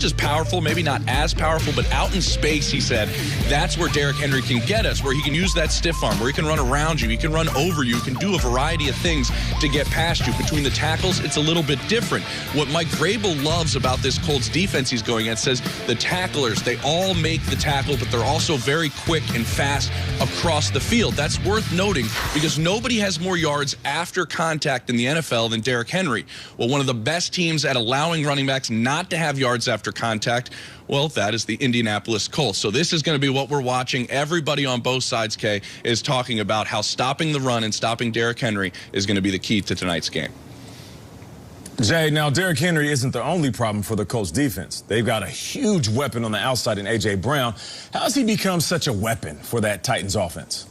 Just powerful, maybe not as powerful, but out in space, he said, that's where Derrick Henry can get us, where he can use that stiff arm, where he can run around you, he can run over you, he can do a variety of things to get past you. Between the tackles, it's a little bit different. What Mike Vrabel loves about this Colts defense he's going at says the tacklers, they all make the tackle, but they're also very quick and fast across the field. That's worth noting because nobody has more yards after contact in the NFL than Derrick Henry. Well, one of the best teams at allowing running backs not to have yards after contact, well, that is the Indianapolis Colts. So this is going to be what we're watching. Everybody on both sides, Kay, is talking about how stopping the run and stopping Derrick Henry is going to be the key to tonight's game. Jay, now Derrick Henry isn't the only problem for the Colts defense. They've got a huge weapon on the outside in A.J. Brown. How has he become such a weapon for that Titans offense?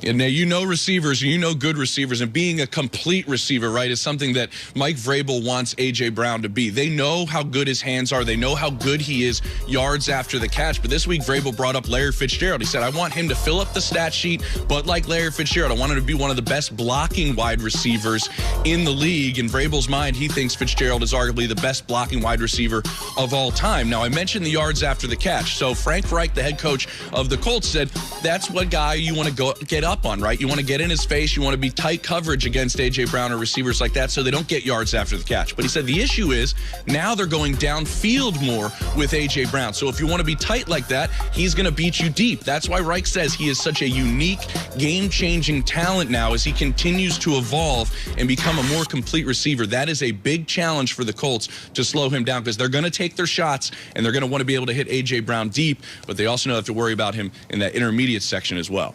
And now, you know receivers, you know good receivers, and being a complete receiver, right, is something that Mike Vrabel wants A.J. Brown to be. They know how good his hands are. They know how good he is yards after the catch. But this week, Vrabel brought up Larry Fitzgerald. He said, I want him to fill up the stat sheet, but like Larry Fitzgerald, I want him to be one of the best blocking wide receivers in the league. In Vrabel's mind, he thinks Fitzgerald is arguably the best blocking wide receiver of all time. Now, I mentioned the yards after the catch. So Frank Reich, the head coach of the Colts, said that's what guy you want to go get up on, right? You want to get in his face. You want to be tight coverage against A.J. Brown or receivers like that so they don't get yards after the catch. But he said the issue is now they're going downfield more with A.J. Brown. So if you want to be tight like that, he's going to beat you deep. That's why Reich says he is such a unique, game-changing talent now as he continues to evolve and become a more complete receiver. That is a big challenge for the Colts to slow him down because they're going to take their shots and they're going to want to be able to hit A.J. Brown deep, but they also have to worry about him in that intermediate section as well.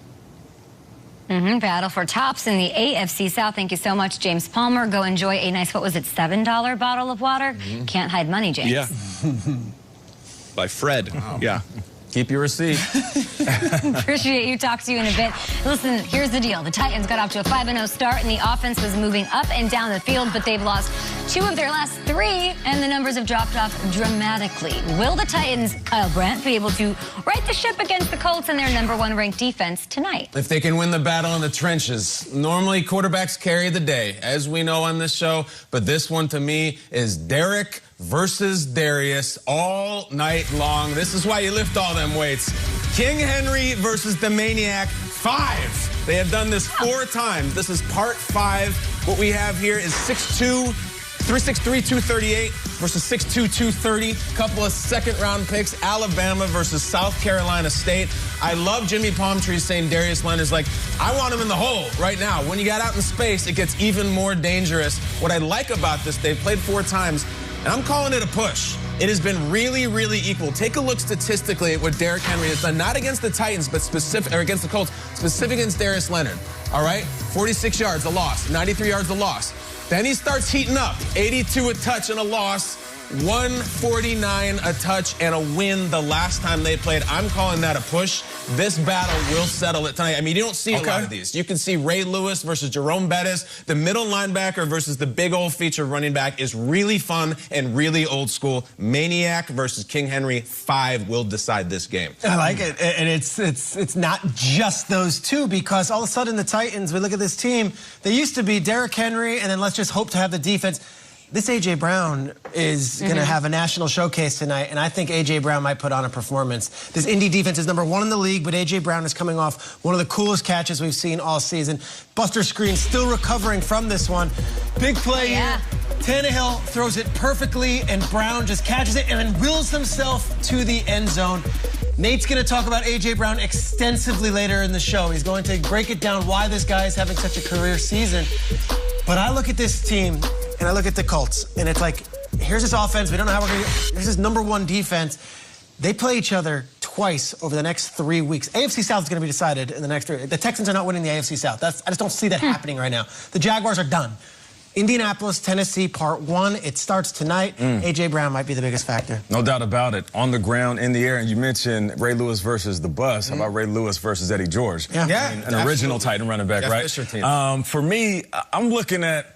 Battle for tops in the AFC South. Thank you so much, James Palmer. Go enjoy a nice, what was it, $7 bottle of water? Can't hide money, James. Yeah. By Fred. Wow. Yeah. Keep your receipt. Appreciate you. Talk to you in a bit. Listen, here's the deal. The Titans got off to a 5-0 start, and the offense was moving up and down the field, but they've lost 2 of their last 3, and the numbers have dropped off dramatically. Will the Titans, Kyle Brandt, be able to right the ship against the Colts and their #1 ranked defense tonight? If they can win the battle in the trenches. Normally, quarterbacks carry the day, as we know on this show, but this one to me is Derrick versus Darius all night long. This is why you lift all them weights. King Henry versus the Maniac 5. They have done this 4 times. This is part 5. What we have here is 6'2", 363, 238 versus 6'2", 230. Couple of second-round picks. Alabama versus South Carolina State. I love Jimmy Palmtree saying Darius Leonard's like, I want him in the hole right now. When you got out in space, it gets even more dangerous. What I like about this, they've played 4 times, and I'm calling it a push. It has been really, really equal. Take a look statistically at what Derrick Henry has done, not against the Titans, but against the Colts, specific against Darius Leonard. All right? 46 yards, a loss. 93 yards, a loss. Then he starts heating up. 82 a touch and a loss. 149 a touch and a win the last time they played. I'm calling that a push. This battle will settle it tonight. I mean, you don't see a lot of these. You can see Ray Lewis versus Jerome Bettis. The middle linebacker versus the big old feature running back is really fun and really old school. Maniac versus King Henry 5 will decide this game. I like it. And it's not just those two, because all of a sudden the Titans, we look at this team, they used to be Derrick Henry and then let's just hope to have the defense. This A.J. Brown is going to have a national showcase tonight, and I think A.J. Brown might put on a performance. This Indy defense is #1 in the league, but A.J. Brown is coming off one of the coolest catches we've seen all season. Buster Screen still recovering from this one. Big play here. Tannehill throws it perfectly, and Brown just catches it and then wills himself to the end zone. Nate's going to talk about A.J. Brown extensively later in the show. He's going to break it down why this guy is having such a career season. But I look at this team, and I look at the Colts, and it's like, here's this offense. We don't know how we're going to get. Here's this #1 defense. They play each other twice over the next 3 weeks. AFC South is going to be decided in the next 3. The Texans are not winning the AFC South. I just don't see that happening right now. The Jaguars are done. Indianapolis, Tennessee, part 1. It starts tonight. A.J. Brown might be the biggest factor. No doubt about it. On the ground, in the air. And you mentioned Ray Lewis versus the bus. How about Ray Lewis versus Eddie George? Yeah. I mean, an original Titan running back, right? Fisher team. For me, I'm looking at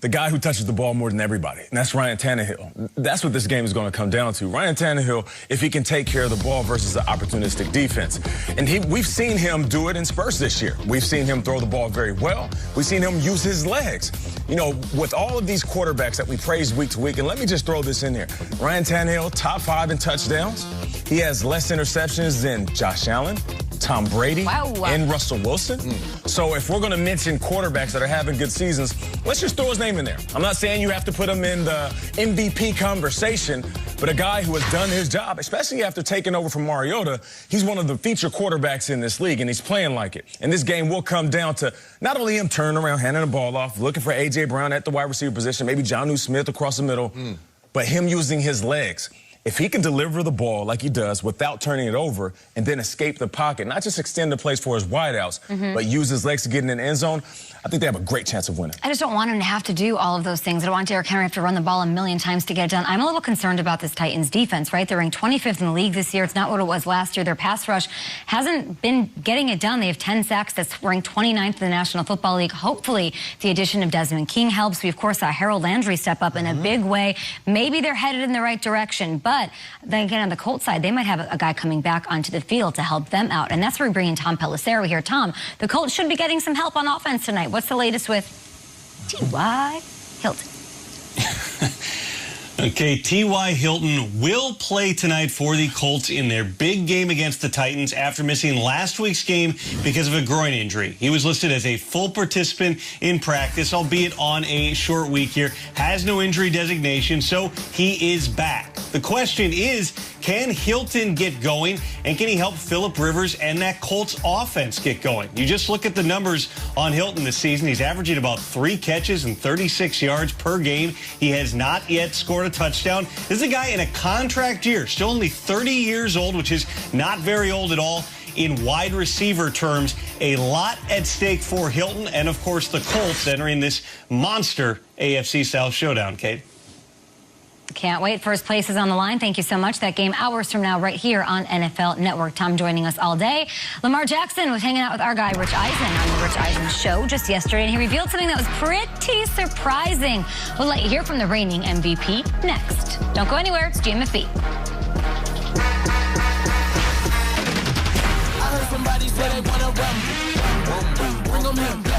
the guy who touches the ball more than everybody, and that's Ryan Tannehill. That's what this game is going to come down to. Ryan Tannehill, if he can take care of the ball versus the opportunistic defense. And we've seen him do it in spurts this year. We've seen him throw the ball very well. We've seen him use his legs. You know, with all of these quarterbacks that we praise week to week, and let me just throw this in here. Ryan Tannehill, top 5 in touchdowns. He has less interceptions than Josh Allen, Tom Brady, and Russell Wilson. So if we're going to mention quarterbacks that are having good seasons, let's just throw his name in there. I'm not saying you have to put him in the MVP conversation, but a guy who has done his job, especially after taking over from Mariota, he's one of the feature quarterbacks in this league, and he's playing like it. And this game will come down to not only him turning around, handing the ball off, looking for A.J. Brown at the wide receiver position, maybe Jonnu Smith across the middle, but him using his legs. If he can deliver the ball like he does without turning it over and then escape the pocket, not just extend the plays for his wideouts, but use his legs to get in the end zone, I think they have a great chance of winning. I just don't want him to have to do all of those things. I don't want Derrick Henry to have to run the ball a million times to get it done. I'm a little concerned about this Titans defense, right? They're ranked 25th in the league this year. It's not what it was last year. Their pass rush hasn't been getting it done. They have 10 sacks. That's ranked 29th in the National Football League. Hopefully, the addition of Desmond King helps. We, of course, saw Harold Landry step up in a big way. Maybe they're headed in the right direction, but then again, on the Colts side, they might have a guy coming back onto the field to help them out. And that's where we bring in Tom Pelissero here. Tom, the Colts should be getting some help on offense tonight. What's the latest with T.Y. Hilton? Okay, T.Y. Hilton will play tonight for the Colts in their big game against the Titans after missing last week's game because of a groin injury. He was listed as a full participant in practice, albeit on a short week here. Has no injury designation, so he is back. The question is, can Hilton get going, and can he help Phillip Rivers and that Colts offense get going? You just look at the numbers on Hilton this season. He's averaging about 3 catches and 36 yards per game. He has not yet scored a touchdown. This is a guy in a contract year, still only 30 years old, which is not very old at all. In wide receiver terms, a lot at stake for Hilton and, of course, the Colts entering this monster AFC South showdown, Kate. Can't wait. First place is on the line. Thank you so much. That game hours from now right here on NFL Network. Tom joining us all day. Lamar Jackson was hanging out with our guy Rich Eisen on the Rich Eisen Show just yesterday, and he revealed something that was pretty surprising. We'll let you hear from the reigning MVP next. Don't go anywhere. It's GMFB. I heard somebody say they want to run. Bring them in.